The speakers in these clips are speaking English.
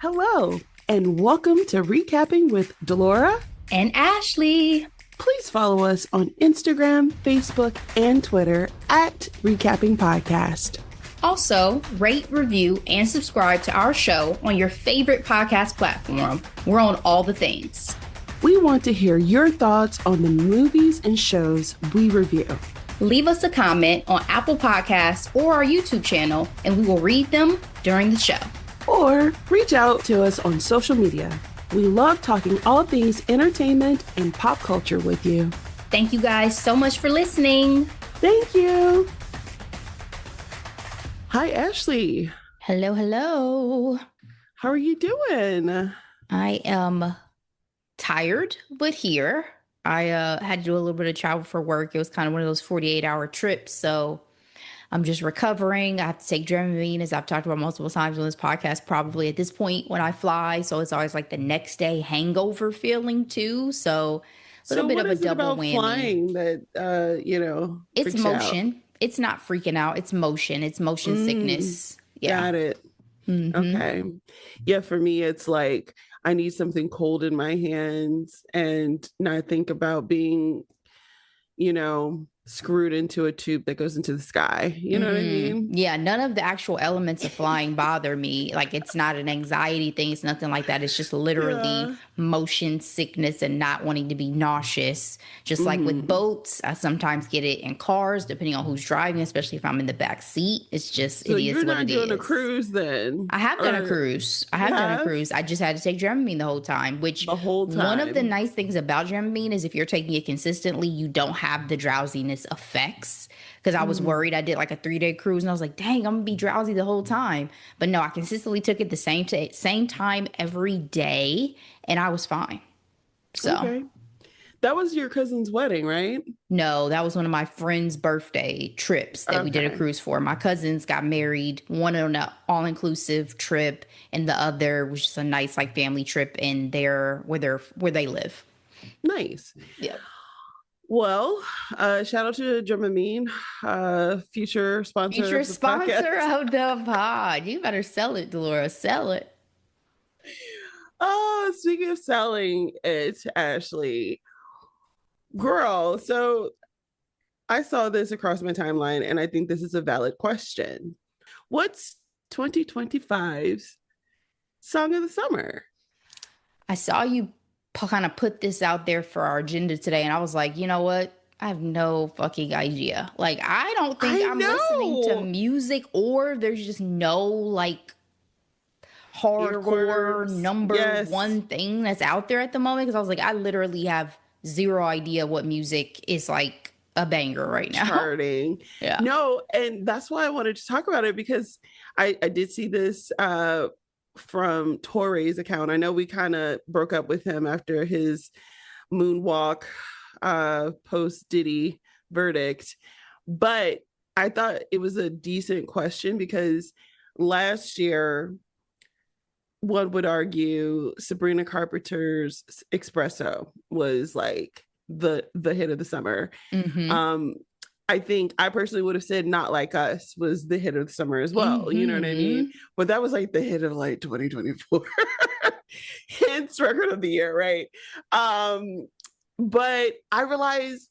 Hello, and welcome to Recapping with Delora and Ashley. Please follow us on Instagram, Facebook, and Twitter at Recapping Podcast. Also, rate, review, and subscribe to our show on your favorite podcast platform. We're on all the things. We want to hear your thoughts on the movies and shows we review. Leave us a comment on Apple Podcasts or our YouTube channel, and we will read them during the show. Or reach out to us on social media. We love talking all things entertainment and pop culture with you. Thank you guys so much for listening. Thank you. Hi, Ashley. Hello, hello. How are you doing? I am tired, but here. I had to do a little bit of travel for work. It was kind of one of those 48-hour trips, so I'm just recovering. I have to take Dramamine, as I've talked about multiple times on this podcast, probably at this point when I fly. So it's always like the next day hangover feeling too. So a little bit of a double whammy. Flying that, it's motion. It's not freaking out. It's motion. It's motion sickness. Yeah. Got it. Mm-hmm. Okay. Yeah. For me, it's like I need something cold in my hands and not think about being, screwed into a tube that goes into the sky. You know what I mean? Yeah. None of the actual elements of flying bother me. Like, it's not an anxiety thing. It's nothing like that. It's just literally motion sickness and not wanting to be nauseous. Just like with boats, I sometimes get it in cars, depending on who's driving, especially if I'm in the back seat. It's just, so it is what it is. You're not doing a cruise then? I have done a cruise. I just had to take Dramamine the whole time, which one of the nice things about Dramamine is if you're taking it consistently, you don't have the drowsiness effects, because I was worried. I did like a 3-day cruise and I was like, dang, I'm gonna be drowsy the whole time. But no, I consistently took it the same time every day and I was fine. So okay. That was your cousin's wedding, right? No, that was one of my friend's birthday trips that we did a cruise for. My cousins got married, one on an all-inclusive trip and the other was just a nice like family trip in where they live. Nice. Yeah. Well, shout out to Dramamine, future sponsor of the pod. You better sell it, Delora. Sell it. Oh, speaking of selling it, Ashley, girl. So I saw this across my timeline, and I think this is a valid question. What's 2025's song of the summer? I saw you kind of put this out there for our agenda today, and I was like, you know what? I have no fucking idea. Like, I don't think I'm listening to music, or there's just no like hardcore number one thing that's out there at the moment. Because I was like, I literally have zero idea what music is like a banger right now. Charting. Yeah. No, and that's why I wanted to talk about it, because I did see this from Torre's account. I know we kind of broke up with him after his moonwalk post Diddy verdict, but I thought it was a decent question because last year, one would argue Sabrina Carpenter's Espresso was like the hit of the summer. I think I personally would have said Not Like Us was the hit of the summer as well. You know what I mean? But that was like the hit of like 2024. Hence record of the year, right? But I realized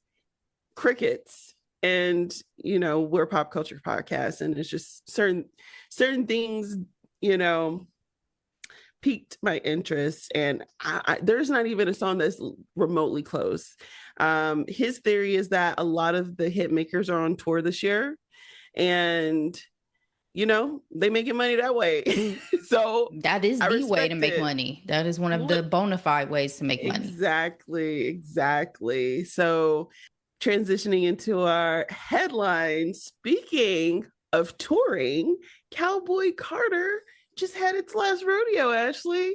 crickets, and we're a pop culture podcast, and it's just certain things, piqued my interest, and there's not even a song that's remotely close. His theory is that a lot of the hit makers are on tour this year, and they making money that way. So that is the way to make money. That is one of the bona fide ways to make money. Exactly. So transitioning into our headline, speaking of touring, Cowboy Carter just had its last rodeo, Ashley.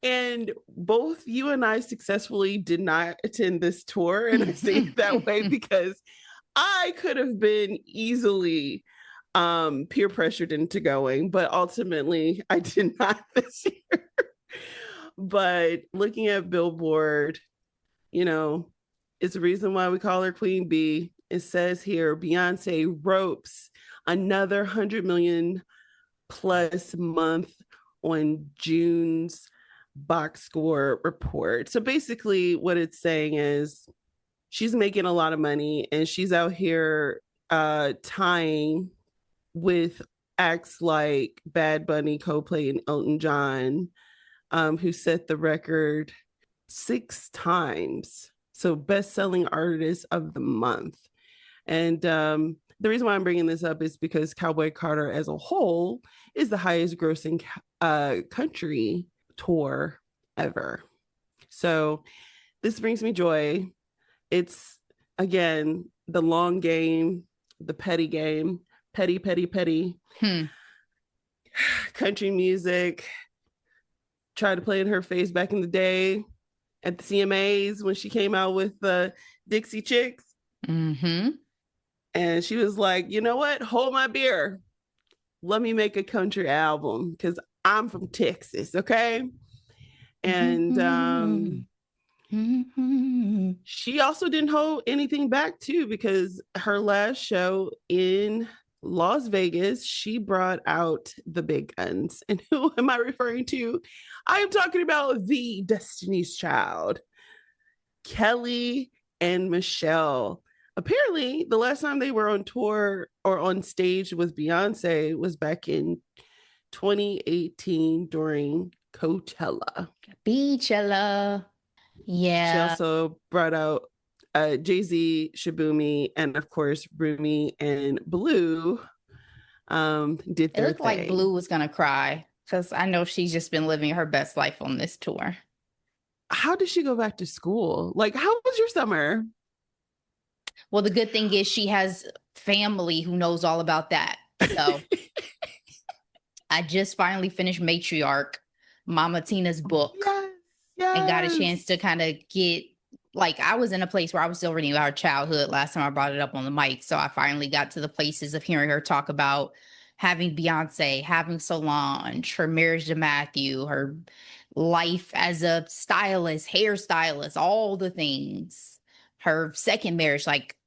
And both you and I successfully did not attend this tour. And I say it that way because I could have been easily peer pressured into going, but ultimately I did not this year. But looking at Billboard, it's the reason why we call her Queen Bee. It says here, Beyonce ropes another 100 million plus month on June's box score report. So basically what it's saying is she's making a lot of money and she's out here tying with acts like Bad Bunny, Coldplay, and Elton John, who set the record 6 times. So best-selling artist of the month. And the reason why I'm bringing this up is because Cowboy Carter as a whole is the highest grossing country tour ever. So this brings me joy. It's, again, the long game, the petty game, petty. Country music. Tried to play in her face back in the day at the CMAs when she came out with the Dixie Chicks. Mm-hmm. And she was like, you know what? Hold my beer. Let me make a country album because I'm from Texas, okay? And she also didn't hold anything back too, because her last show in Las Vegas, she brought out the big guns. And who am I referring to? I am talking about the Destiny's Child, Kelly and Michelle. Apparently, the last time they were on tour or on stage with Beyonce was back in 2018 during Coachella. Beachella. Yeah. She also brought out Jay-Z, Shibumi, and of course, Rumi and Blue did their It looked like Blue was going to cry because I know she's just been living her best life on this tour. How did she go back to school? Like, how was your summer? Well, the good thing is she has family who knows all about that. So I just finally finished Matriarch, Mama Tina's book. Yes. And got a chance to kind of get, like, I was in a place where I was still reading about her childhood last time I brought it up on the mic. So I finally got to the places of hearing her talk about having Beyonce, having Solange, her marriage to Matthew, her life as a stylist, hairstylist, all the things. Her second marriage. Like,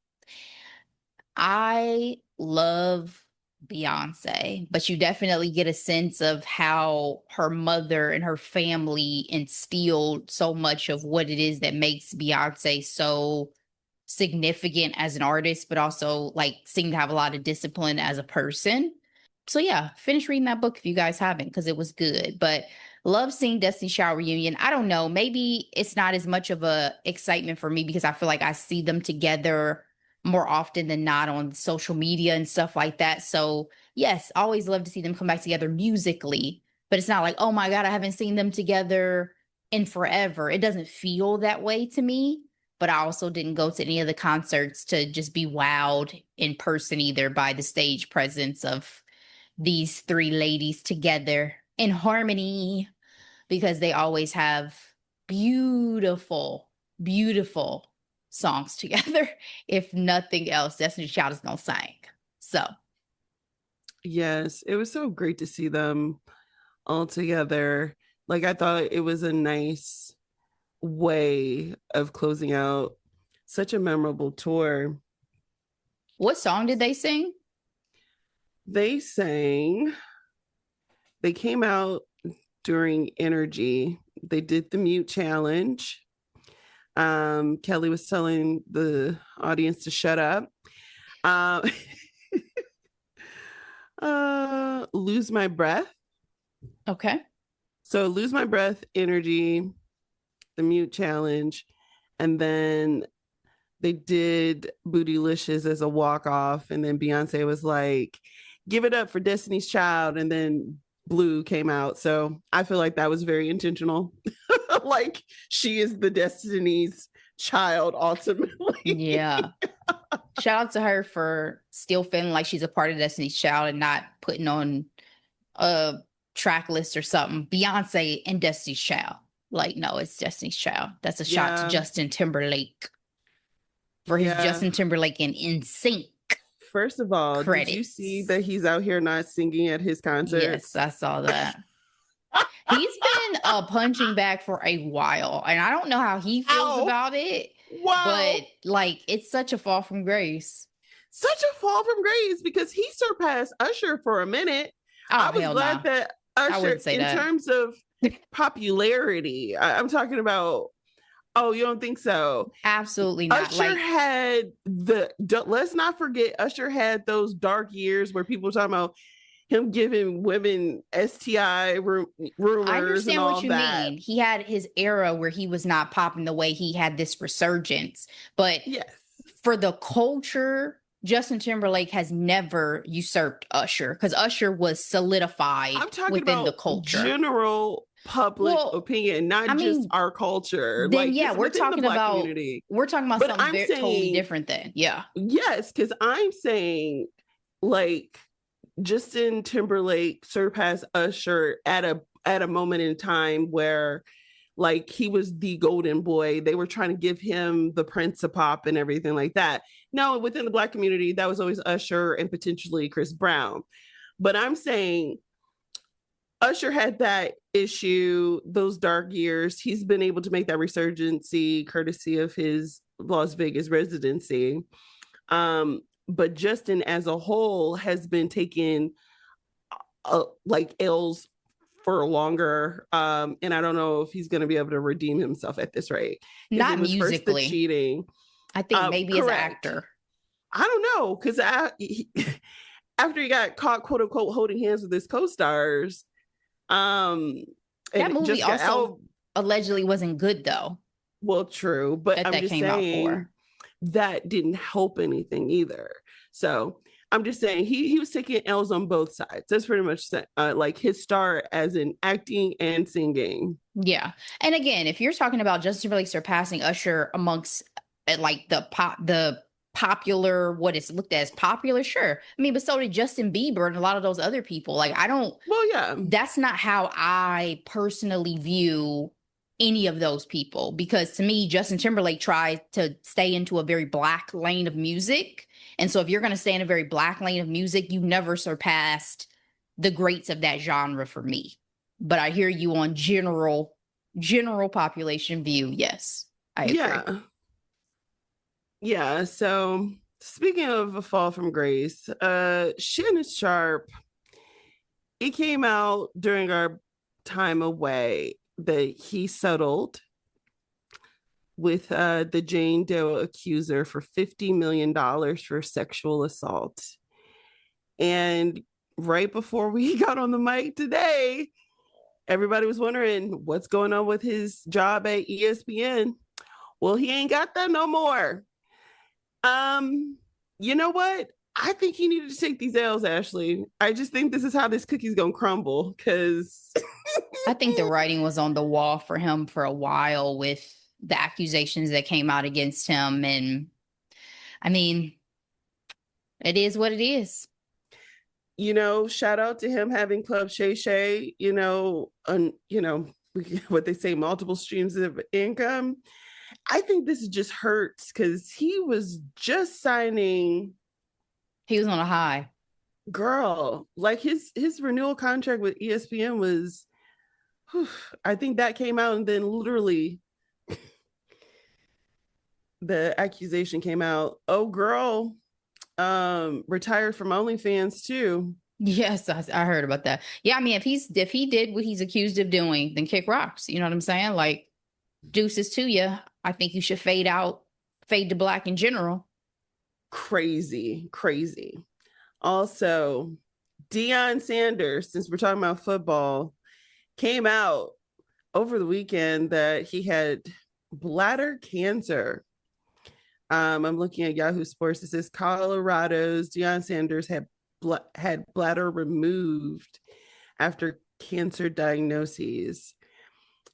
I love Beyonce, but you definitely get a sense of how her mother and her family instilled so much of what it is that makes Beyonce so significant as an artist, but also like seem to have a lot of discipline as a person. So yeah, finish reading that book if you guys haven't, because it was good. But love seeing Destiny's Child reunion. I don't know, maybe it's not as much of a excitement for me because I feel like I see them together more often than not on social media and stuff like that. So yes, always love to see them come back together musically, but it's not like, oh my God, I haven't seen them together in forever. It doesn't feel that way to me, but I also didn't go to any of the concerts to just be wowed in person either by the stage presence of these 3 ladies together in harmony, because they always have beautiful songs together. If nothing else, Destiny's Child is gonna sing. So yes, it was so great to see them all together. Like, I thought it was a nice way of closing out such a memorable tour. What song did they sing? They came out during Energy. They did the mute challenge. Kelly was telling the audience to shut up. Lose My Breath. Okay. So Lose My Breath, Energy, the mute challenge, and then they did Bootylicious as a walk-off, and then Beyonce was like, give it up for Destiny's Child, and then Blue came out. So I feel like that was very intentional. Like, she is the Destiny's Child ultimately. Yeah. Shout out to her for still feeling like she's a part of Destiny's Child and not putting on a track list or something. Beyonce and Destiny's Child. Like, no, it's Destiny's Child. That's a shot to Justin Timberlake for his Justin Timberlake and NSYNC. First of all, credits. Did you see that he's out here not singing at his concerts? Yes, I saw that. He's been punching back for a while, and I don't know how he feels about it. Wow. But like, it's such a fall from grace. Such a fall from grace, because he surpassed Usher for a minute. Oh, I was glad that Usher, I wouldn't say in that. terms of popularity, I'm talking about. Oh, you don't think so? Absolutely not. Usher had let's not forget, Usher had those dark years where people were talking about him giving women STI rumors. I understand and all what you that. mean. He had his era where he was not popping the way he had this resurgence. But yes, for the culture, Justin Timberlake has never usurped Usher because Usher was solidified within the culture. General public opinion, not just our culture. Then we're talking about community. something totally different then. Yeah. Yes, because I'm saying like Justin Timberlake surpassed Usher at a moment in time where like he was the golden boy. They were trying to give him the Prince of Pop and everything like that. No, within the Black community, that was always Usher and potentially Chris Brown. But I'm saying Usher had that issue, those dark years. He's been able to make that resurgency courtesy of his Las Vegas residency. But Justin as a whole has been taking like L's for longer. And I don't know if he's going to be able to redeem himself at this rate. Not musically. First the cheating. I think maybe as an actor. I don't know, because after he got caught, quote unquote, holding hands with his co-stars, that movie also allegedly wasn't good, though. Well, true, but I'm just saying that didn't help anything either. So I'm just saying he was taking L's on both sides. That's pretty much like his start as in acting and singing. Yeah, and again, if you're talking about Justin Timberlake surpassing Usher amongst like the popular, what is looked at as popular, sure. I mean, but so did Justin Bieber and a lot of those other people. Like, I don't. Well, yeah, that's not how I personally view any of those people, because to me, Justin Timberlake tried to stay into a very Black lane of music. And so if you're going to stay in a very Black lane of music, you never surpassed the greats of that genre for me. But I hear you on general population view. Yes, I agree. Yeah. So speaking of a fall from grace, Shannon Sharpe, it came out during our time away that he settled with the Jane Doe accuser for $50 million for sexual assault. And right before we got on the mic today, everybody was wondering what's going on with his job at ESPN. Well, he ain't got that no more. You know what? I think he needed to take these L's, Ashley. I just think this is how this cookie's gonna crumble, because I think the writing was on the wall for him for a while with the accusations that came out against him. And I mean, it is what it is. You know, shout out to him having Club Shay Shay, what they say, multiple streams of income. I think this just hurts because he was just signing. He was on a high. Girl, like his renewal contract with ESPN was, I think that came out, and then literally the accusation came out. Oh, girl, retired from OnlyFans too. Yes, I heard about that. Yeah, I mean, if he did what he's accused of doing, then kick rocks. You know what I'm saying? Like, deuces to you. I think you should fade to Black in general. Crazy. Also, Deion Sanders, since we're talking about football, came out over the weekend that he had bladder cancer. I'm looking at Yahoo Sports. It says Colorado's Deion Sanders had bladder removed after cancer diagnoses.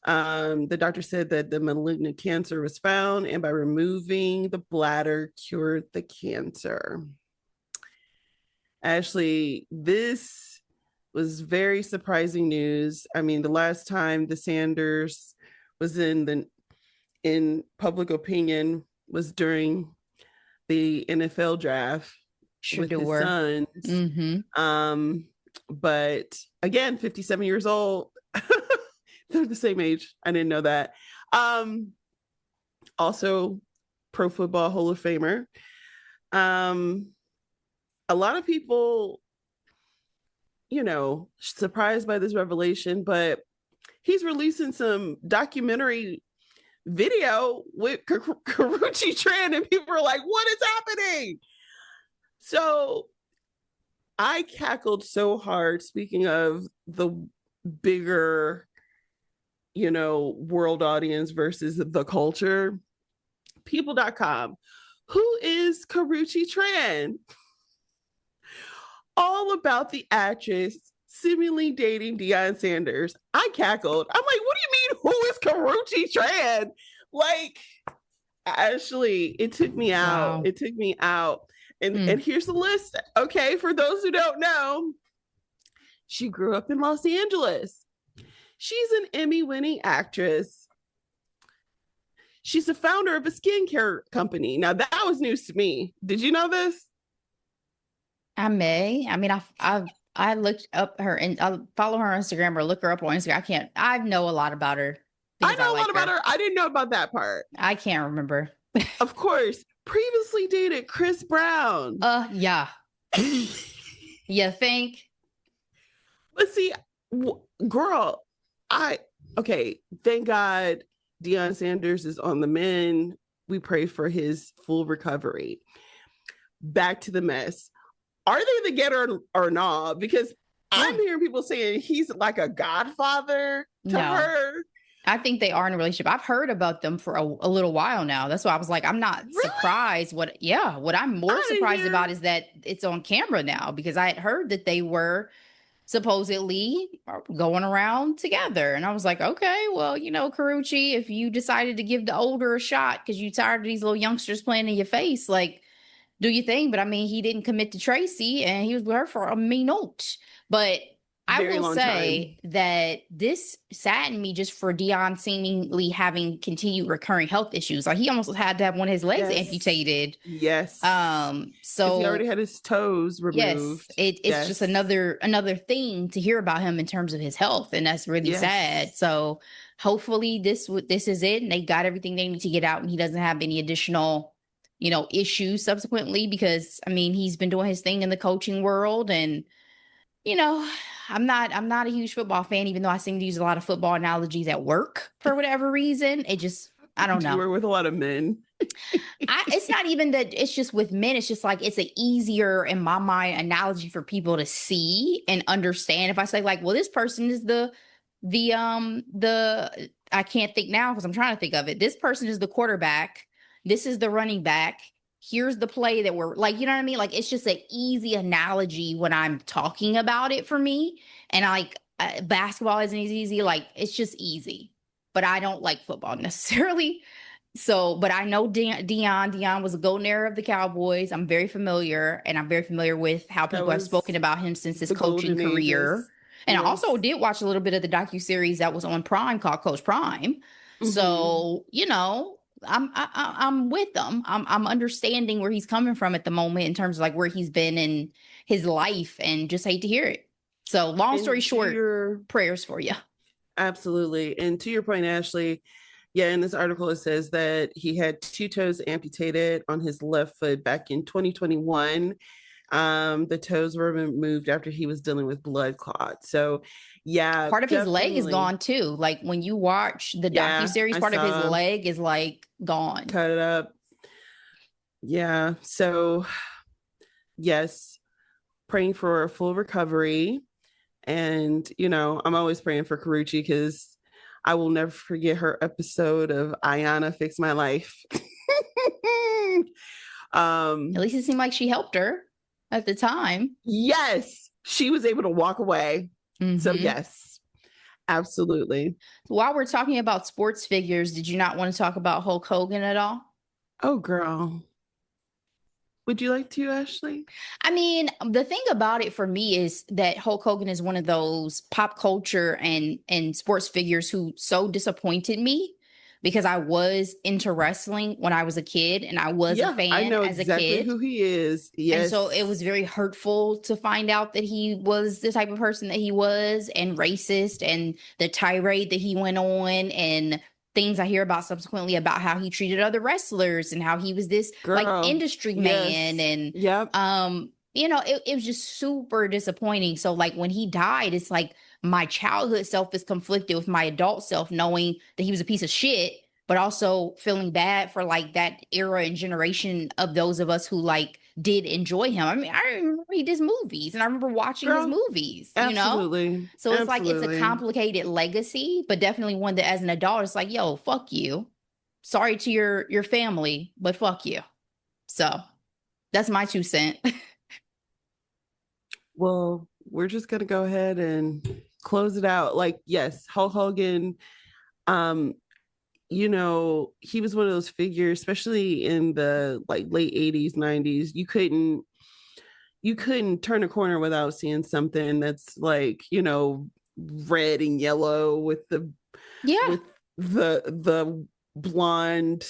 The doctor said that the malignant cancer was found, and by removing the bladder cured the cancer. Ashley, this was very surprising news. I mean, the last time the Sanders was in public opinion was during the NFL draft with his sons. Mm-hmm. But again, 57 years old. They're the same age. I didn't know that. Also, Pro Football Hall of Famer. A lot of people, surprised by this revelation, but he's releasing some documentary video with Karrueche Tran, and people are like, what is happening? So I cackled so hard, speaking of the bigger, world audience versus the culture. People.com. Who is Karrueche Tran? All about the actress seemingly dating Deion Sanders. I cackled. I'm like, what do you mean, who is Karrueche Tran? Like, Ashley, it took me out. Wow. It took me out. And here's the list. Okay, for those who don't know, she grew up in Los Angeles. She's an Emmy-winning actress. She's the founder of a skincare company. Now, that was news to me. Did you know this? I mean, I looked up her and I follow her on Instagram or look her up on Instagram. I know a lot about her. I know a lot about her. I didn't know about that part. I can't remember. Of course. Previously dated Chris Brown. Yeah. You think? But see, girl, thank God Deion Sanders is on the mend. We pray for his full recovery. Back to the mess. Are they together or not? Because I'm hearing people saying he's like a godfather to her. I think they are in a relationship. I've heard about them for a little while now. That's why I was like, I'm not surprised. What I'm more surprised about is that it's on camera now, because I had heard that they were supposedly going around together. And I was like, okay, well, Karrueche, if you decided to give the older a shot because you tired of these little youngsters playing in your face, like, do your thing. But I mean, he didn't commit to Tracy and he was with her for a minute. But I will say that this saddened me just for Deion seemingly having continued recurring health issues. Like, he almost had to have one of his legs amputated. Yes. So he already had his toes removed. Yes. It's just another thing to hear about him in terms of his health. And that's really sad. So hopefully this is it. And they got everything they need to get out and he doesn't have any additional, issues subsequently, because I mean, he's been doing his thing in the coaching world. And, I'm not a huge football fan, even though I seem to use a lot of football analogies at work for whatever reason. I don't know. You work with a lot of men. It's not even that it's just with men. It's just like, it's an easier, in my mind, analogy for people to see and understand. If I say like, well, this person is the I can't think now because I'm trying to think of it. This person is the quarterback. This is the running back. Here's the play that we're like, you know what I mean? Like, it's just an easy analogy when I'm talking about it for me. And basketball isn't as easy. Like, it's just easy, but I don't like football necessarily. So, but I know Deion was a golden era of the Cowboys. I'm very familiar, and I'm very familiar with how people have spoken about him since his coaching career. Ages. And I also did watch a little bit of the docuseries that was on Prime called Coach Prime. Mm-hmm. So, I'm with them. I'm understanding where he's coming from at the moment in terms of like where he's been in his life, and just hate to hear it. So long story short, prayers for you. Absolutely. And to your point, Ashley, in this article, it says that he had 2 toes amputated on his left foot back in 2021. The toes were removed after he was dealing with blood clots. So part of his leg is gone too. Like, when you watch the docuseries, part of his leg is like gone. Cut it up. Yeah. So yes, praying for a full recovery. And, I'm always praying for Karrueche because I will never forget her episode of Ayanna Fix My Life. At least it seemed like she helped her at the time. Yes. She was able to walk away. Mm-hmm. So yes, absolutely. While we're talking about sports figures, did you not want to talk about Hulk Hogan at all? Oh, girl. Would you like to, Ashley? I mean, the thing about it for me is that Hulk Hogan is one of those pop culture and sports figures who so disappointed me, because I was into wrestling when I was a kid, and I was a fan I know as exactly a kid. Who he is. Yes. And so it was very hurtful to find out that he was the type of person that he was, and racist, and the tirade that he went on, and things I hear about subsequently about how he treated other wrestlers and how he was this like industry man. And you know, it was just super disappointing. So like when he died, it's like my childhood self is conflicted with my adult self, knowing that he was a piece of shit, but also feeling bad for like that era and generation of those of us who like did enjoy him. I mean, I remember he did movies and I remember watching his movies, you know? Absolutely. So it's like, it's a complicated legacy, but definitely one that as an adult, it's like, yo, fuck you. Sorry to your family, but fuck you. So that's my 2 cents. Well, we're just gonna go ahead and close it out. Like, yes, Hulk Hogan, you know, he was one of those figures, especially in the like late 80s, 90s. You couldn't turn a corner without seeing something that's like, you know, red and yellow with the blonde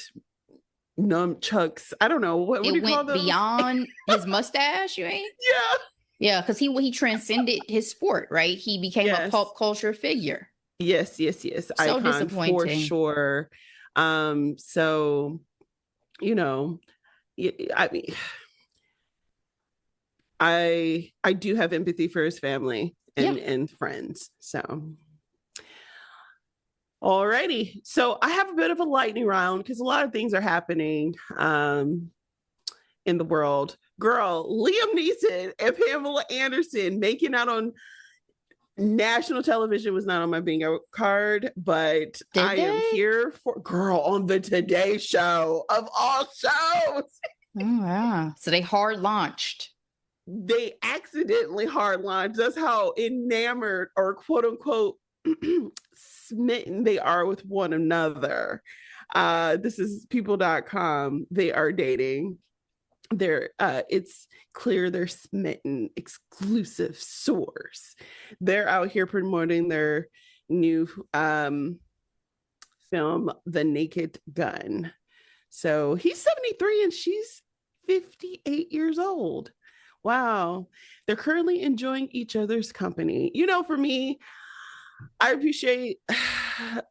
nunchucks. I don't know what do you call them? Beyond his mustache, you ain't? Yeah. Yeah, because he transcended his sport, right? He became a pop culture figure. Yes. So Icon disappointing. for sure. So, you know, I mean, I do have empathy for his family and friends. So, alrighty. So I have a bit of a lightning round because a lot of things are happening in the world. Girl, Liam Neeson and Pamela Anderson making out on national television was not on my bingo card, but I am here for girl on the Today Show of all shows. Oh, yeah. So they hard launched. They accidentally hard launched. That's how enamored or quote unquote smitten they are with one another. This is people.com. They are dating. It's clear they're smitten. Exclusive source. They're out here promoting their new film, The Naked Gun. So he's 73 and she's 58 years old. Wow. They're currently enjoying each other's company. You know, for me, I appreciate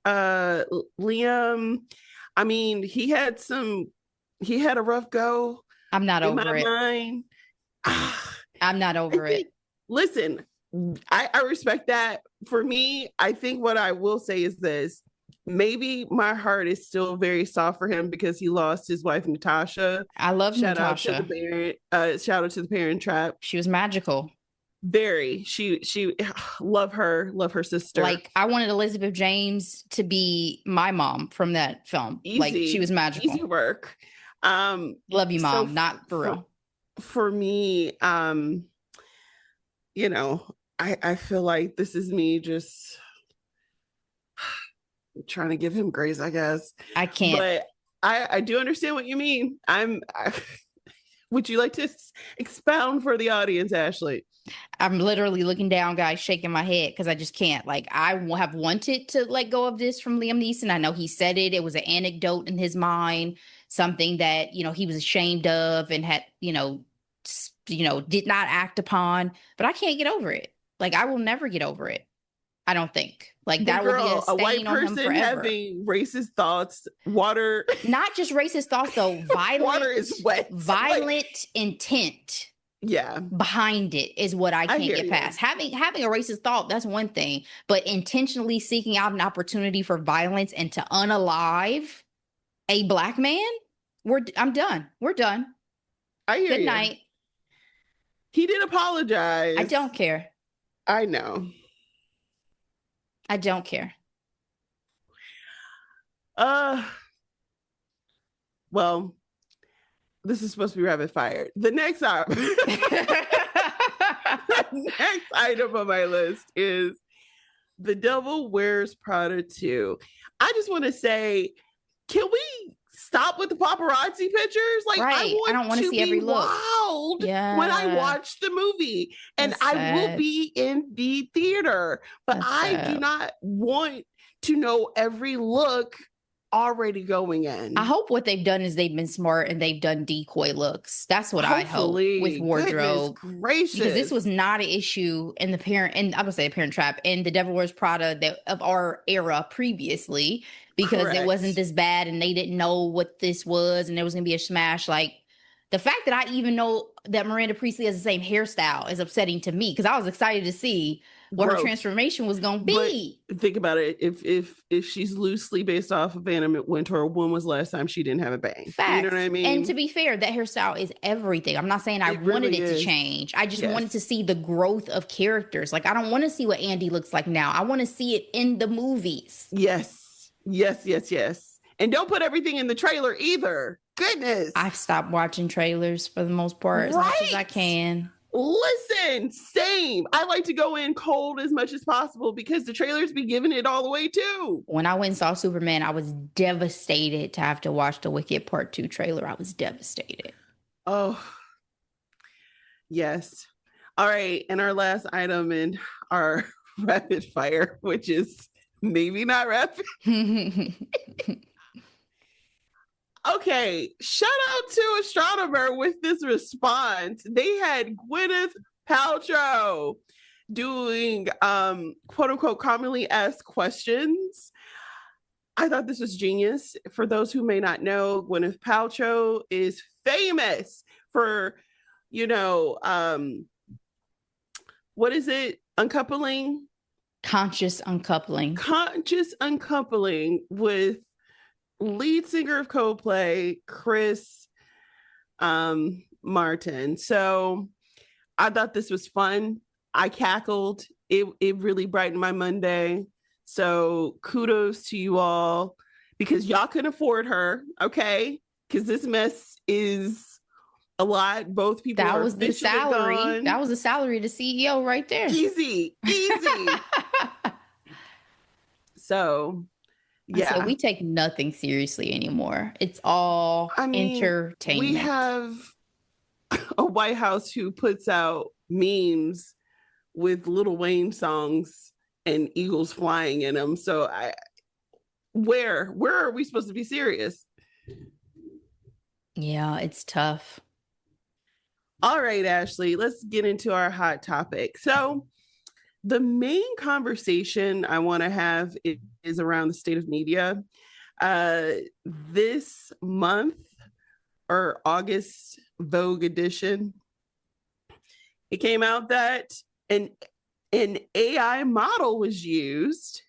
Liam. I mean, he had a rough go. I'm not over it. Mind. I'm not over it. Listen, I respect that. For me, I think what I will say is this. Maybe my heart is still very soft for him because he lost his wife, Natasha. I love Natasha. Shout out to the Parent Trap. She was magical. Very. She love her sister. Like, I wanted Elizabeth James to be my mom from that film. Easy, like, she was magical. Easy work. Love you, Mom. So not for real. For me, you know, I feel like this is me just trying to give him grace, I guess. I can't. But I do understand what you mean. Would you like to expound for the audience, Ashley? I'm literally looking down, guys, shaking my head because I just can't. Like, I have wanted to let go of this from Liam Neeson. I know he said it. It was an anecdote in his mind, something that, you know, he was ashamed of and had, you know, did not act upon. But I can't get over it. Like, I will never get over it. I don't think. Like, that will be a stain white on him person forever. Having racist thoughts, water. Not just racist thoughts, though. Violent. Water is wet. Violent intent. Yeah. Behind it is what I can't get past. Having a racist thought, that's one thing. But intentionally seeking out an opportunity for violence and to unalive a Black man, I'm done. We're done. I hear you. Good night. He did apologize. I don't care. I know. I don't care. Well, this is supposed to be rapid fire. The next item on my list is The Devil Wears Prada 2. I just want to say, can we stop with the paparazzi pictures? Like, right. I don't want to see every look. Wild when I watch the movie, and I will be in the theater, but I do not want to know every look already going in. I hope what they've done is they've been smart and they've done decoy looks. That's what I hope with wardrobe. Gracious. Because this was not an issue in I would say the Parent Trap and the Devil Wears Prada of our era previously, because it wasn't this bad and they didn't know what this was and there was gonna be a smash. Like, The fact that I even know that Miranda Priestley has the same hairstyle is upsetting to me because I was excited to see what her transformation was going to be. But think about it. If she's loosely based off of Anna Wintour, when was the last time she didn't have a bang? Facts. You know what I mean? And to be fair, that hairstyle is everything. I'm not saying I wanted it to change. I just wanted to see the growth of characters. Like, I don't want to see what Andy looks like now. I want to see it in the movies. Yes. And don't put everything in the trailer either. Goodness. I've stopped watching trailers for the most part as much as I can. Listen, same. I like to go in cold as much as possible because the trailers be giving it all away too. When I went and saw Superman, I was devastated to have to watch the Wicked Part 2 trailer. I was devastated. Oh, yes. All right. And our last item in our rapid fire, which is maybe not rapid. Okay, shout out to Astronomer with this response. They had Gwyneth Paltrow doing quote unquote commonly asked questions. I thought this was genius. For those who may not know, Gwyneth Paltrow is famous for, what is it? Uncoupling? Conscious uncoupling. Conscious uncoupling with lead singer of Coldplay, Chris Martin. So I thought this was fun. I cackled. It really brightened my Monday. So kudos to you all because y'all can afford her, okay? Because this mess is a lot. Both people that was the salary. Gone. That was the salary of the CEO right there. Easy. So yeah. So we take nothing seriously anymore. It's all entertainment. We have a White House who puts out memes with Lil Wayne songs and eagles flying in them. So where are we supposed to be serious? Yeah, it's tough. All right, Ashley, let's get into our hot topic. So the main conversation I want to have is around the state of media. This month, or August Vogue edition, it came out that an AI model was used,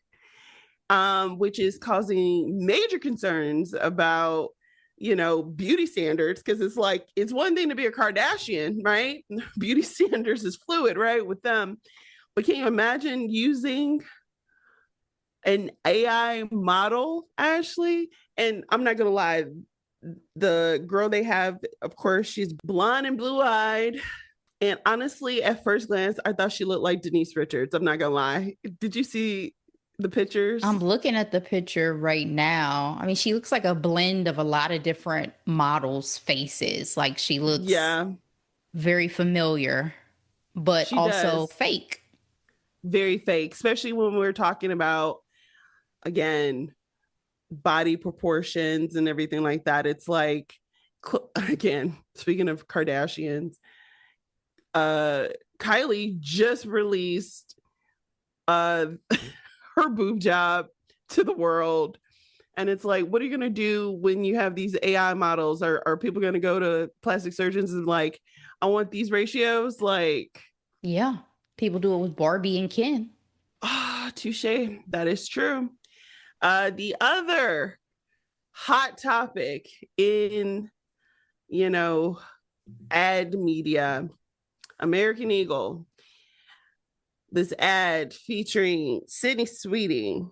which is causing major concerns about, beauty standards, because it's one thing to be a Kardashian, right? Beauty standards is fluid, right, with them. But can you imagine using an AI model, Ashley? And I'm not going to lie, the girl they have, of course, she's blonde and blue-eyed. And honestly, at first glance, I thought she looked like Denise Richards. I'm not going to lie. Did you see the pictures? I'm looking at the picture right now. I mean, she looks like a blend of a lot of different models' faces. Like she looks very familiar, but she also fake. Very fake, especially when we're talking about, again, body proportions and everything like that. It's like, again, speaking of Kardashians, Kylie just released her boob job to the world. And it's like, what are you going to do when you have these AI models? Are people going to go to plastic surgeons and like, I want these ratios? Like, yeah. People do it with Barbie and Ken. Touche. That is true. The other hot topic in, ad media, American Eagle, this ad featuring Sydney Sweeney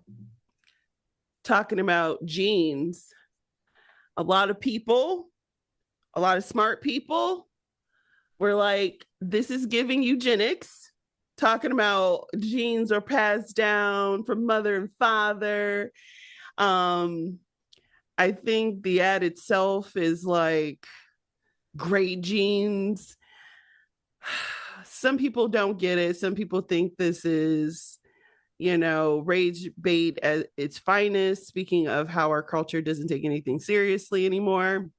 talking about jeans. A lot of people, a lot of smart people were like, this is giving eugenics. Talking about genes are passed down from mother and father. I think the ad itself is like great genes. Some people don't get it. Some people think this is, rage bait at its finest. Speaking of how our culture doesn't take anything seriously anymore.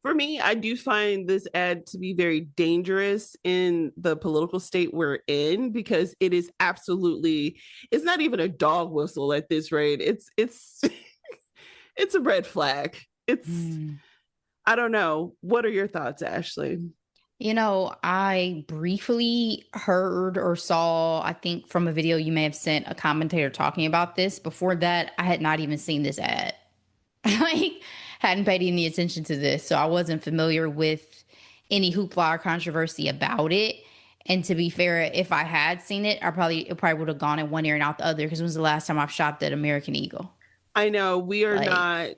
For me, I do find this ad to be very dangerous in the political state we're in, because it is absolutely, it's not even a dog whistle at this rate. It's it's a red flag. It's I don't know. What are your thoughts, Ashley? You know, I briefly heard or saw, I think from a video you may have sent, a commentator talking about this. Before that, I had not even seen this ad. Like, hadn't paid any attention to this. So I wasn't familiar with any hoopla or controversy about it. And to be fair, if I had seen it, it probably would have gone in one ear and out the other. Because when was the last time I've shopped at American Eagle? I know we are not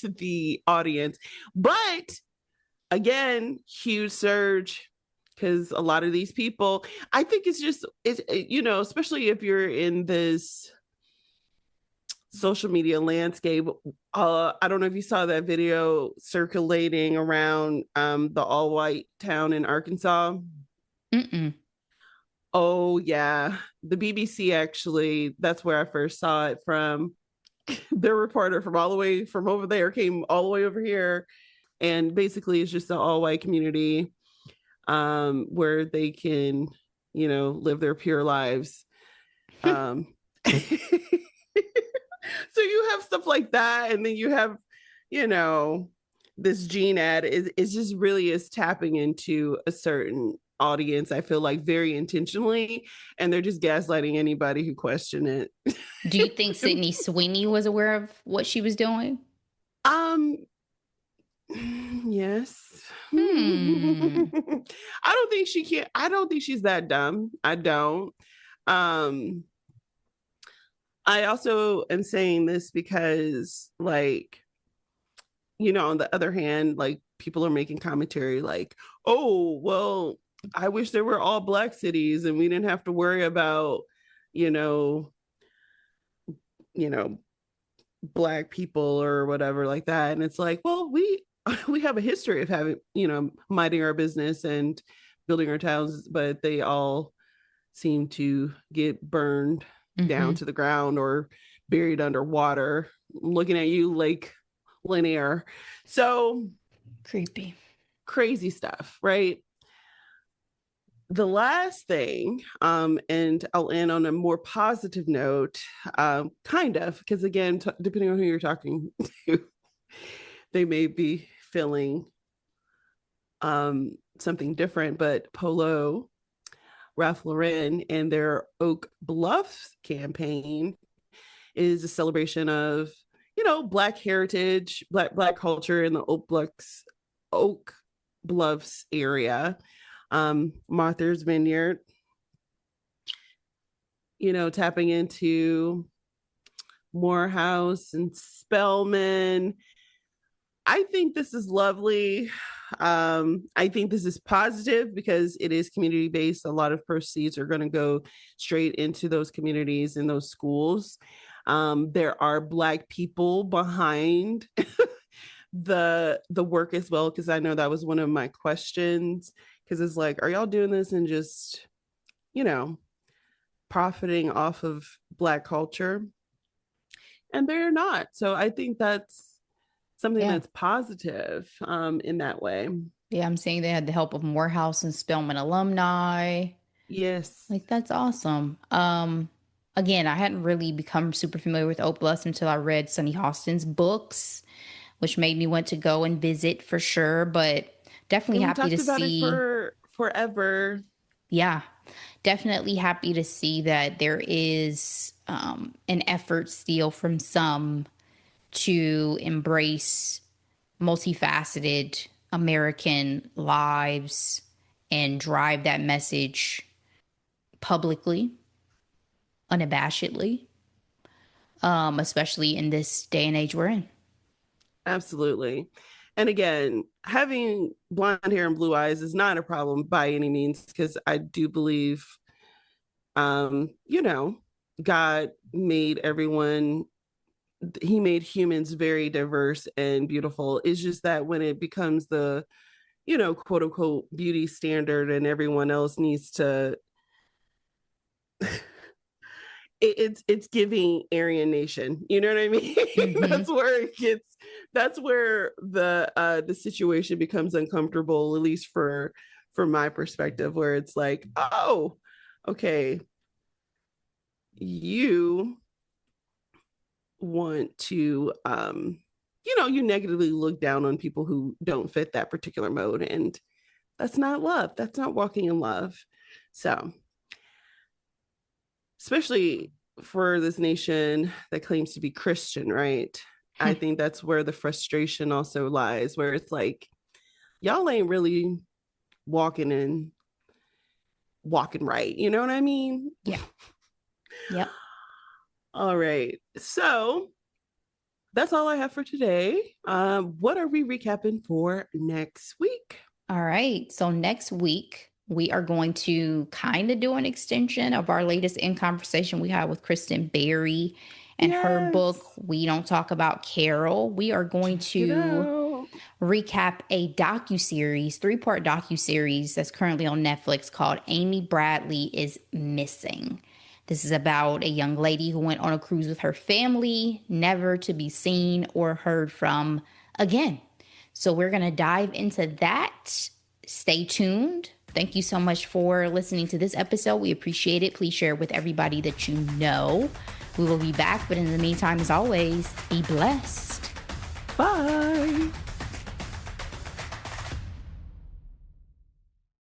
the audience, but again, huge surge because a lot of these people, I think especially if you're in this social media landscape. I don't know if you saw that video circulating around the all white town in Arkansas. Mm-mm. Oh yeah, the BBC actually. That's where I first saw it from. Their reporter from all the way from over there came all the way over here, and basically it's just an all white community where they can, live their pure lives. So you have stuff like that, and then you have, this Gene ad is just really is tapping into a certain audience, I feel like, very intentionally, and they're just gaslighting anybody who question it. Do you think Sydney Sweeney was aware of what she was doing? Yes. I don't think she can. I don't think she's that dumb. I don't. I also am saying this because, like, on the other hand, like, people are making commentary like, oh, well, I wish there were all Black cities and we didn't have to worry about, you know, Black people or whatever like that. And it's like, well, we have a history of having, minding our business and building our towns, but they all seem to get burned down to the ground or buried underwater. Looking at you, Lake Lanier. So creepy, crazy stuff, right? The last thing, and I'll end on a more positive note, kind of, because again, depending on who you're talking to, they may be feeling something different, but Polo, Ralph Lauren, and their Oak Bluffs campaign is a celebration of, Black heritage, Black culture in the Oak Bluffs area. Martha's Vineyard, tapping into Morehouse and Spelman. I think this is lovely. I think this is positive because it is community based. A lot of proceeds are going to go straight into those communities and those schools. There are Black people behind the work as well, because I know that was one of my questions, because it's like, are y'all doing this and just, profiting off of Black culture? And they're not. So I think that's something that's positive in that way. Yeah, I'm saying they had the help of Morehouse and Spelman alumni. Yes. Like, that's awesome. Again, I hadn't really become super familiar with Oak Bluffs until I read Sunny Hostin's books, which made me want to go and visit for sure. But definitely happy to see. It for forever. Yeah, definitely happy to see that there is an effort still from some to embrace multifaceted American lives and drive that message publicly, unabashedly, especially in this day and age we're in. Absolutely. And again, having blonde hair and blue eyes is not a problem by any means, because I do believe, God made everyone, he made humans very diverse and beautiful. It's just that when it becomes the, quote unquote beauty standard and everyone else needs to, it's giving Aryan Nation. You know what I mean? That's where it gets. That's where the situation becomes uncomfortable, at least for my perspective, where it's like, oh, okay, you want to you negatively look down on people who don't fit that particular mode. And that's not love. That's not walking in love. So, especially for this nation that claims to be Christian, right? I think that's where the frustration also lies, where it's like, y'all ain't really walking right. You know what I mean? Yeah. Yep. All right. So that's all I have for today. What are we recapping for next week? All right. So next week, we are going to kind of do an extension of our latest In Conversation we had with Kristen Berry and her book, We Don't Talk About Carol. We are going to recap a docuseries, 3-part docuseries that's currently on Netflix called Amy Bradley is Missing. This is about a young lady who went on a cruise with her family, never to be seen or heard from again. So we're going to dive into that. Stay tuned. Thank you so much for listening to this episode. We appreciate it. Please share it with everybody that you know. We will be back, but in the meantime, as always, be blessed. Bye.